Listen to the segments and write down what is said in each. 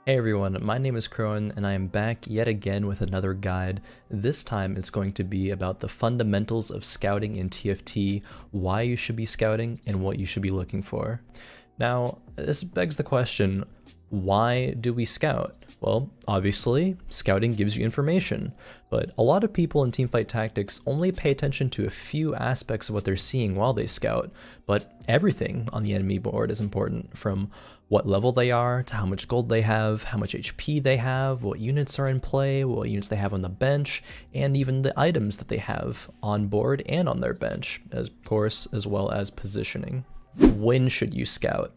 Hey everyone, my name is Khroen and I am back yet again with another guide. This time it's going to be about the fundamentals of scouting in TFT, why you should be scouting, and what you should be looking for. Now, this begs the question, why do we scout? Well, obviously, scouting gives you information, but a lot of people in teamfight tactics only pay attention to a few aspects of what they're seeing while they scout, but everything on the enemy board is important, from what level they are, to how much gold they have, how much HP they have, what units are in play, what units they have on the bench, and even the items that they have on board and on their bench, of course, as well as positioning. When should you scout?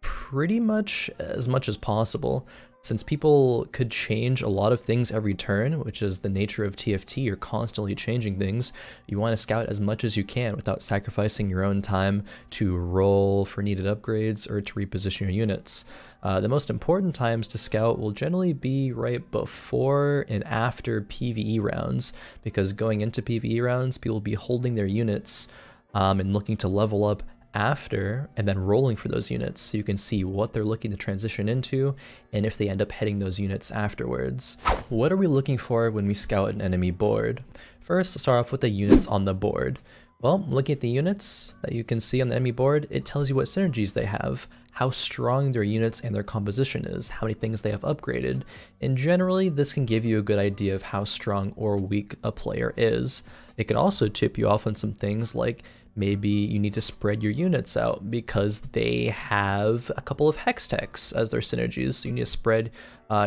Pretty much as possible. Since people could change a lot of things every turn, which is the nature of TFT, you're constantly changing things, you want to scout as much as you can without sacrificing your own time to roll for needed upgrades or to reposition your units. The most important times to scout will generally be right before and after PvE rounds, because going into PvE rounds, people will be holding their units and looking to level up after and then rolling for those units so you can see what they're looking to transition into and if they end up heading those units afterwards. What are we looking for when we scout an enemy board? First, let's start off with the units on the board. Well, looking at the units that you can see on the enemy board, it tells you what synergies they have, how strong their units and their composition is, how many things they have upgraded, and generally this can give you a good idea of how strong or weak a player is. It can also tip you off on some things like maybe you need to spread your units out because they have a couple of hex techs as their synergies, so you need to spread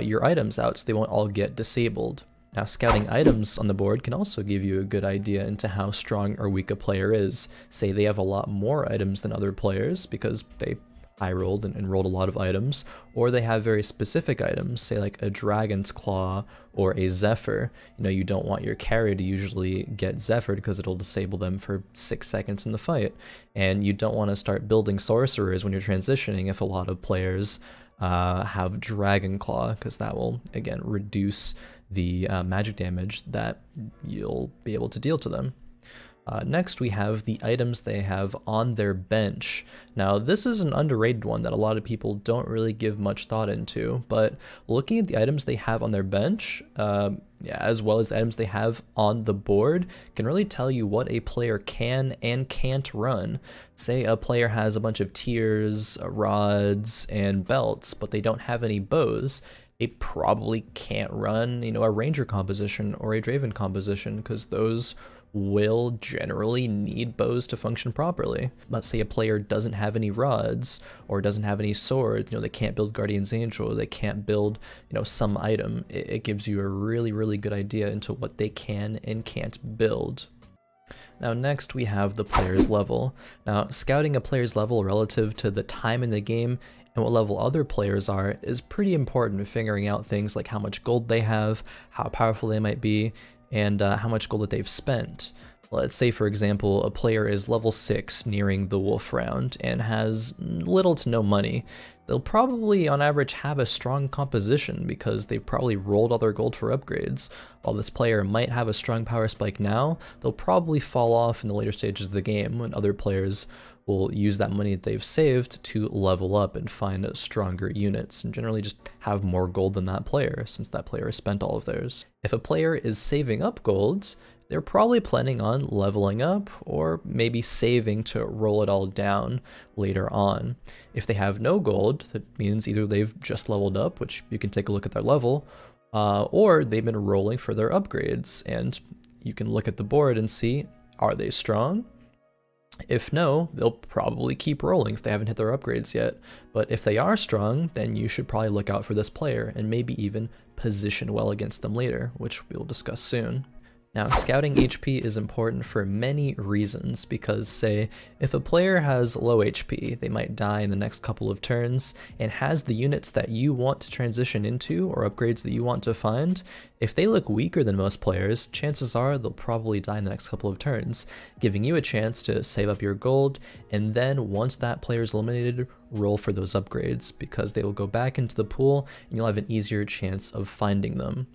your items out so they won't all get disabled. Now, scouting items on the board can also give you a good idea into how strong or weak a player is. Say they have a lot more items than other players because they high rolled and rolled a lot of items, or they have very specific items, say like a dragon's claw or a zephyr. You know, you don't want your carry to usually get zephyred because it'll disable them for 6 seconds in the fight, and you don't want to start building sorcerers when you're transitioning if a lot of players have dragon claw, because that will again reduce the magic damage that you'll be able to deal to them. Next, we have the items they have on their bench. Now, this is an underrated one that a lot of people don't really give much thought into, but looking at the items they have on their bench, as well as the items they have on the board, can really tell you what a player can and can't run. Say a player has a bunch of tiers, rods, and belts, but they don't have any bows. They probably can't run, a ranger composition or a draven composition, because those will generally need bows to function properly. Let's say a player doesn't have any rods or doesn't have any swords, they can't build Guardian's Angel, they can't build, some item. It gives you a really good idea into what they can and can't build. Now next we have the player's level. Now, scouting a player's level relative to the time in the game and what level other players are is pretty important in figuring out things like how much gold they have, how powerful they might be, and how much gold that they've spent. Let's say, for example, a player is level 6 nearing the wolf round and has little to no money. They'll probably on average have a strong composition because they've probably rolled all their gold for upgrades. While this player might have a strong power spike now, they'll probably fall off in the later stages of the game when other players will use that money that they've saved to level up and find stronger units, and generally just have more gold than that player, since that player has spent all of theirs. If a player is saving up gold, they're probably planning on leveling up, or maybe saving to roll it all down later on. If they have no gold, that means either they've just leveled up, which you can take a look at their level, or they've been rolling for their upgrades, and you can look at the board and see, are they strong? If no, they'll probably keep rolling if they haven't hit their upgrades yet. But if they are strong, then you should probably look out for this player and maybe even position well against them later, which we'll discuss soon. Now, scouting HP is important for many reasons because, say, if a player has low HP, they might die in the next couple of turns, and has the units that you want to transition into or upgrades that you want to find, if they look weaker than most players, chances are they'll probably die in the next couple of turns, giving you a chance to save up your gold, and then once that player is eliminated, roll for those upgrades, because they will go back into the pool and you'll have an easier chance of finding them.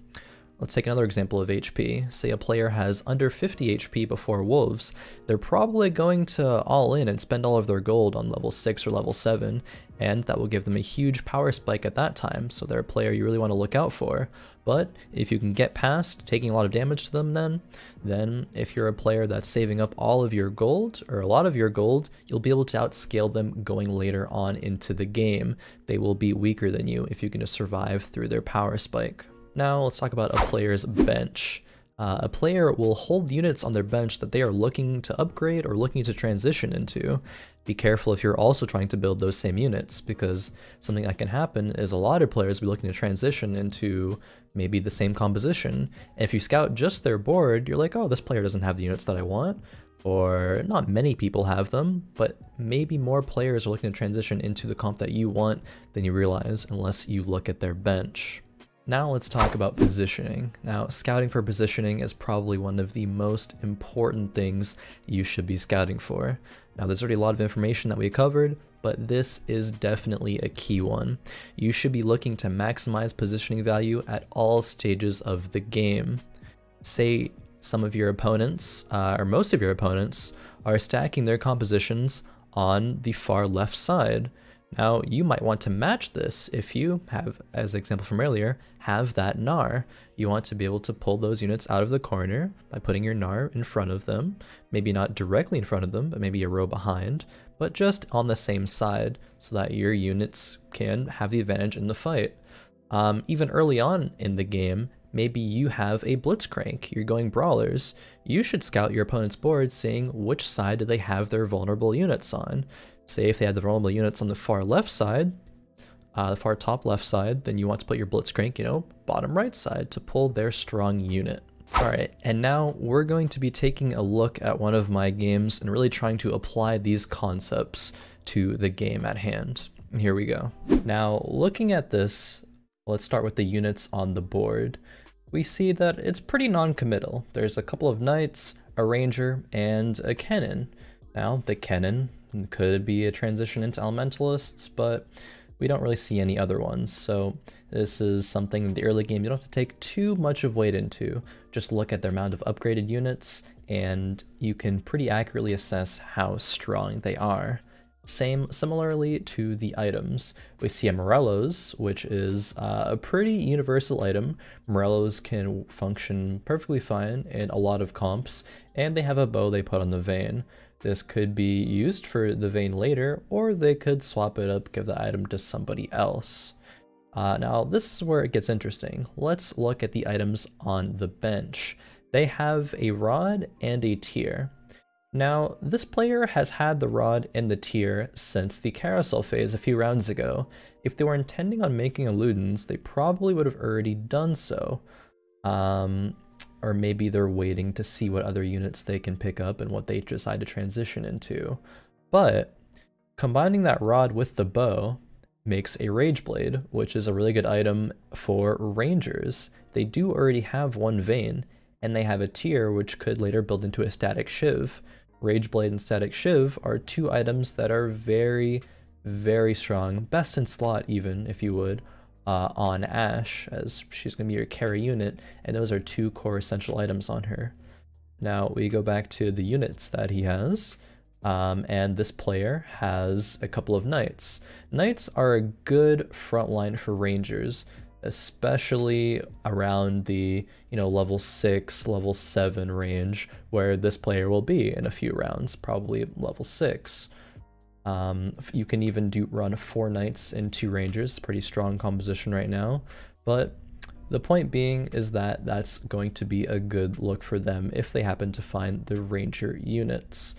Let's take another example of HP. Say a player has under 50 HP before wolves. They're probably going to all in and spend all of their gold on level 6 or level 7, and that will give them a huge power spike at that time, so they're a player you really want to look out for. But if you can get past taking a lot of damage to them then if you're a player that's saving up all of your gold, or a lot of your gold, you'll be able to outscale them going later on into the game. They will be weaker than you if you can just survive through their power spike. Now let's talk about a player's bench. A player will hold units on their bench that they are looking to upgrade or looking to transition into. Be careful if you're also trying to build those same units, because something that can happen is a lot of players will be looking to transition into maybe the same composition. And if you scout just their board, you're like, oh, this player doesn't have the units that I want. Or not many people have them, but maybe more players are looking to transition into the comp that you want than you realize unless you look at their bench. Now let's talk about positioning. Now, scouting for positioning is probably one of the most important things you should be scouting for. Now, there's already a lot of information that we covered, but this is definitely a key one. You should be looking to maximize positioning value at all stages of the game. Say some of your opponents, or most of your opponents, are stacking their compositions on the far left side. Now, you might want to match this if you have, as the example from earlier, have that Gnar. You want to be able to pull those units out of the corner by putting your Gnar in front of them. Maybe not directly in front of them, but maybe a row behind, but just on the same side so that your units can have the advantage in the fight. Even early on in the game, maybe you have a Blitzcrank, you're going brawlers. You should scout your opponent's board seeing which side do they have their vulnerable units on. Say if they have the vulnerable units on the far left side, the far top left side, then you want to put your Blitzcrank, bottom right side to pull their strong unit. Alright, and now we're going to be taking a look at one of my games and really trying to apply these concepts to the game at hand. Here we go. Now, looking at this, let's start with the units on the board. We see that it's pretty non-committal. There's a couple of knights, a ranger, and a cannon. Now, the cannon could be a transition into elementalists, but we don't really see any other ones. So this is something in the early game you don't have to take too much of weight into. Just look at the amount of upgraded units and you can pretty accurately assess how strong they are. Similarly to the items, we see a Morello's, which is a pretty universal item. Morello's can function perfectly fine in a lot of comps, and they have a bow they put on the Vayne. This could be used for the Vayne later, or they could swap it up, give the item to somebody else. Now, this is where it gets interesting. Let's look at the items on the bench. They have a rod and a tier. Now, this player has had the rod and the tier since the carousel phase a few rounds ago. If they were intending on making a Ludens, they probably would have already done so. Or maybe they're waiting to see what other units they can pick up and what they decide to transition into. But combining that rod with the bow makes a Rage Blade, which is a really good item for rangers. They do already have one Vayne, and they have a tier which could later build into a Static Shiv. Rage Blade and Static Shiv are two items that are very, very strong, best in slot even, if you would, on Ashe, as she's going to be your carry unit, and those are two core essential items on her. Now we go back to the units that he has, and this player has a couple of knights. Knights are a good front line for rangers, especially around the level 6, level 7 range, where this player will be in a few rounds, probably level 6. You can even run 4 knights and 2 rangers, pretty strong composition right now, but the point being is that that's going to be a good look for them if they happen to find the ranger units.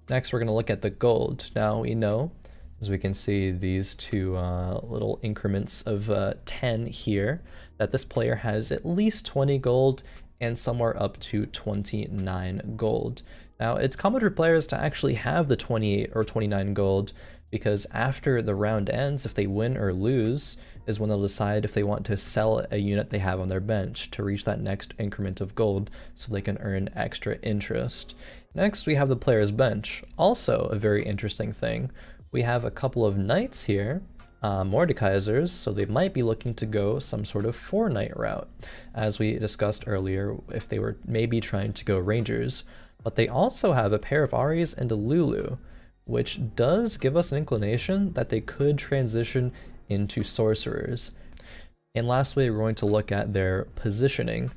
Next, we're going to look at the gold. Now we know, as we can see these two little increments of 10 here, that this player has at least 20 gold and somewhere up to 29 gold. Now, it's common for players to actually have the 28 or 29 gold, because after the round ends, if they win or lose, is when they'll decide if they want to sell a unit they have on their bench to reach that next increment of gold so they can earn extra interest. Next, we have the player's bench. Also a very interesting thing. We have a couple of knights here, Mordekaisers, so they might be looking to go some sort of 4-knight route, as we discussed earlier, if they were maybe trying to go Rangers. But they also have a pair of Aries and a Lulu, which does give us an inclination that they could transition into Sorcerers. And lastly, we're going to look at their positioning.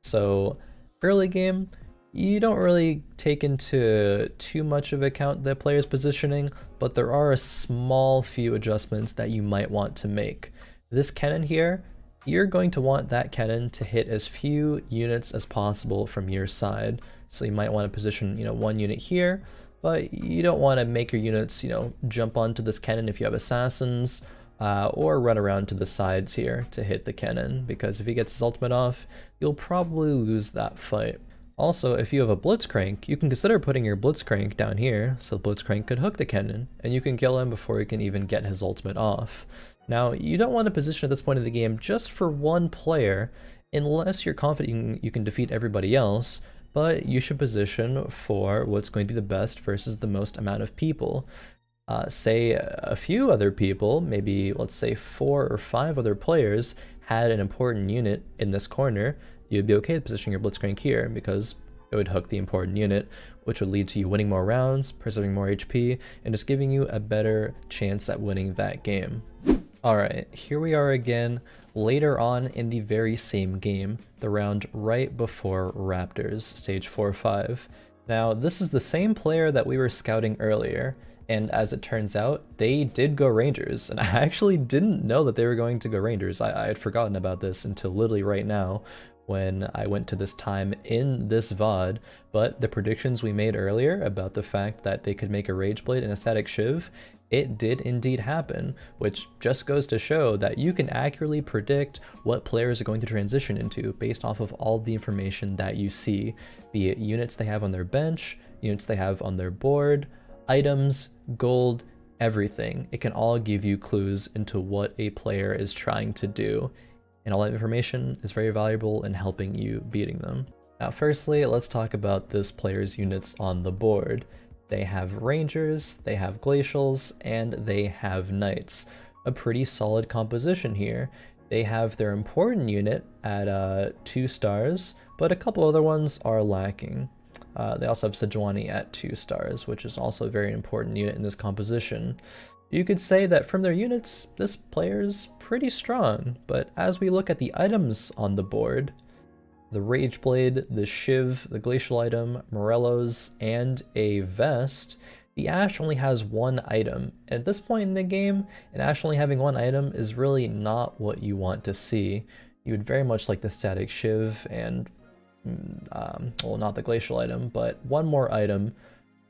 So early game, you don't really take into too much of account the player's positioning, but there are a small few adjustments that you might want to make. This cannon here, you're going to want that cannon to hit as few units as possible from your side. So you might want to position, one unit here, but you don't want to make your units, jump onto this cannon if you have assassins, or run around to the sides here to hit the cannon, because if he gets his ultimate off, you'll probably lose that fight. Also, if you have a Blitzcrank, you can consider putting your Blitzcrank down here, so Blitzcrank could hook the cannon, and you can kill him before he can even get his ultimate off. Now, you don't want to position at this point of the game just for one player, unless you're confident you can defeat everybody else, but you should position for what's going to be the best versus the most amount of people. Say a few other people, maybe let's say 4 or 5 other players, had an important unit in this corner, you'd be okay positioning your Blitzcrank here because it would hook the important unit, which would lead to you winning more rounds, preserving more HP, and just giving you a better chance at winning that game. Alright, here we are again, later on in the very same game, the round right before Raptors, stage 4-5. Now, this is the same player that we were scouting earlier, and as it turns out, they did go Rangers, and I actually didn't know that they were going to go Rangers. I had forgotten about this until literally right now, when I went to this time in this VOD, but the predictions we made earlier about the fact that they could make a Rage Blade and a Static Shiv, it did indeed happen, which just goes to show that you can accurately predict what players are going to transition into based off of all the information that you see, be it units they have on their bench, units they have on their board, items, gold, everything. It can all give you clues into what a player is trying to do. And all that information is very valuable in helping you beating them. Now firstly, let's talk about this player's units on the board. They have Rangers, they have Glacials, and they have Knights. A pretty solid composition here. They have their important unit at 2 stars, but a couple other ones are lacking. They also have Sejuani at 2 stars, which is also a very important unit in this composition. You could say that from their units, this player's pretty strong, but as we look at the items on the board, the Rage Blade, the Shiv, the Glacial item, Morello's, and a Vest, the Ashe only has 1 item. And at this point in the game, an Ashe only having 1 item is really not what you want to see. You would very much like the Static Shiv and, well, not the Glacial item, but 1 more item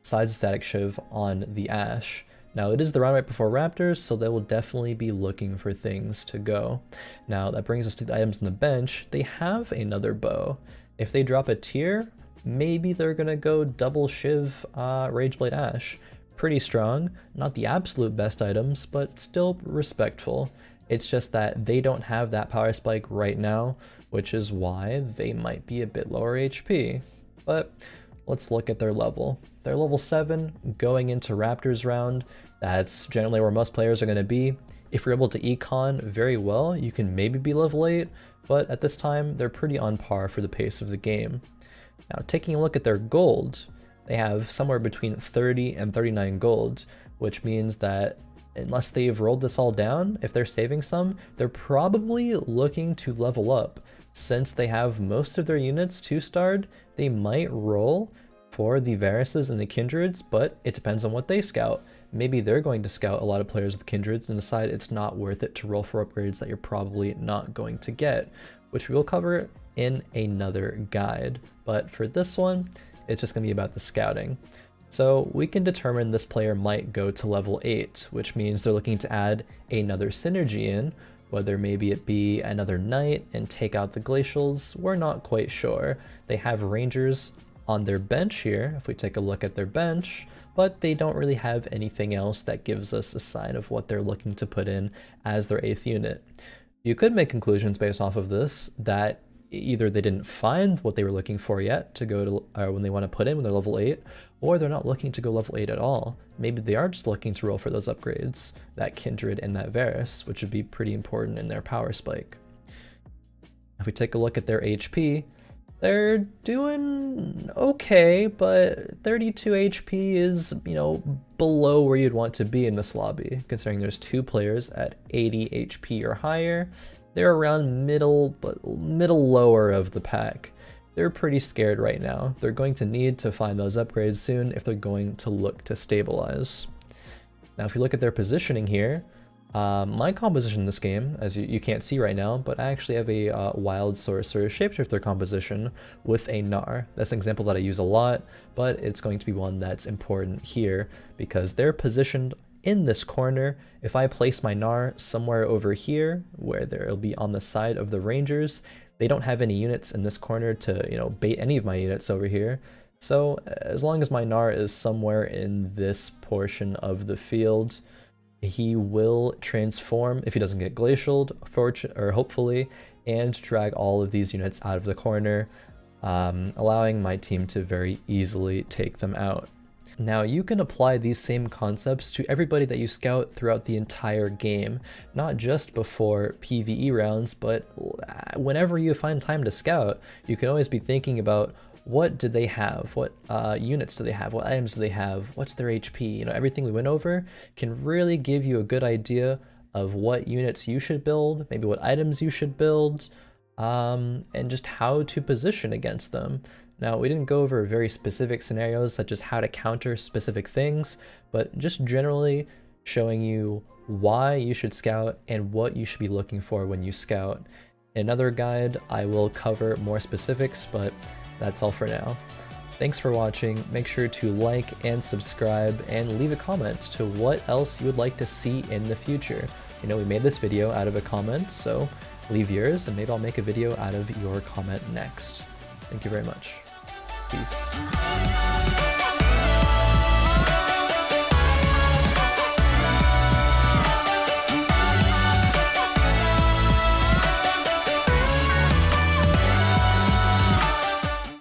besides the Static Shiv on the Ashe. Now, it is the round right before Raptors, so they will definitely be looking for things to go. Now, that brings us to the items on the bench. They have another bow. If they drop a tier, maybe they're going to go double Shiv Rageblade Ashe. Pretty strong. Not the absolute best items, but still respectful. It's just that they don't have that power spike right now, which is why they might be a bit lower HP. But let's look at their level. They're level 7 going into Raptors round. That's generally where most players are going to be. If you're able to econ very well, you can maybe be level 8, but at this time, they're pretty on par for the pace of the game. Now, taking a look at their gold, they have somewhere between 30 and 39 gold, which means that unless they've rolled this all down, if they're saving some, they're probably looking to level up. Since they have most of their units 2-starred, they might roll for the Varuses and the Kindreds, but it depends on what they scout. Maybe they're going to scout a lot of players with Kindreds and decide it's not worth it to roll for upgrades that you're probably not going to get, which we will cover in another guide. But for this one, it's just going to be about the scouting. So we can determine this player might go to level 8, which means they're looking to add another synergy in, whether maybe it be another Knight and take out the Glacials, we're not quite sure. They have Rangers on their bench here, if we take a look at their bench, but they don't really have anything else that gives us a sign of what they're looking to put in as their 8th unit. You could make conclusions based off of this that either they didn't find what they were looking for yet to go to when they want to put in when they're level 8, or they're not looking to go level 8 at all. Maybe they are just looking to roll for those upgrades, that Kindred and that Varus, which would be pretty important in their power spike. If we take a look at their HP, they're doing okay, but 32 HP is, you know, below where you'd want to be in this lobby, considering there's 2 players at 80 HP or higher. They're around middle lower of the pack. They're pretty scared right now. They're going to need to find those upgrades soon if they're going to look to stabilize. Now, if you look at their positioning here, my composition in this game, as you can't see right now, but I actually have a Wild Sorcerer Shapeshifter composition with a Gnar. That's an example that I use a lot, but it's going to be one that's important here because they're positioned in this corner. If I place my Gnar somewhere over here, where they'll be on the side of the Rangers, they don't have any units in this corner to, you know, bait any of my units over here. So as long as my Gnar is somewhere in this portion of the field, he will transform if he doesn't get glacialed, hopefully, and drag all of these units out of the corner, allowing my team to very easily take them out. Now, you can apply these same concepts to everybody that you scout throughout the entire game, not just before PvE rounds, but whenever you find time to scout, you can always be thinking about what do they have, what units do they have, what items do they have, what's their HP. You know, everything we went over can really give you a good idea of what units you should build, maybe what items you should build, and just how to position against them. Now, we didn't go over very specific scenarios such as how to counter specific things, but just generally showing you why you should scout and what you should be looking for when you scout. In another guide, I will cover more specifics, but that's all for now. Thanks for watching. Make sure to like and subscribe and leave a comment to what else you would like to see in the future. You know, we made this video out of a comment, so leave yours and maybe I'll make a video out of your comment next. Thank you very much. Peace.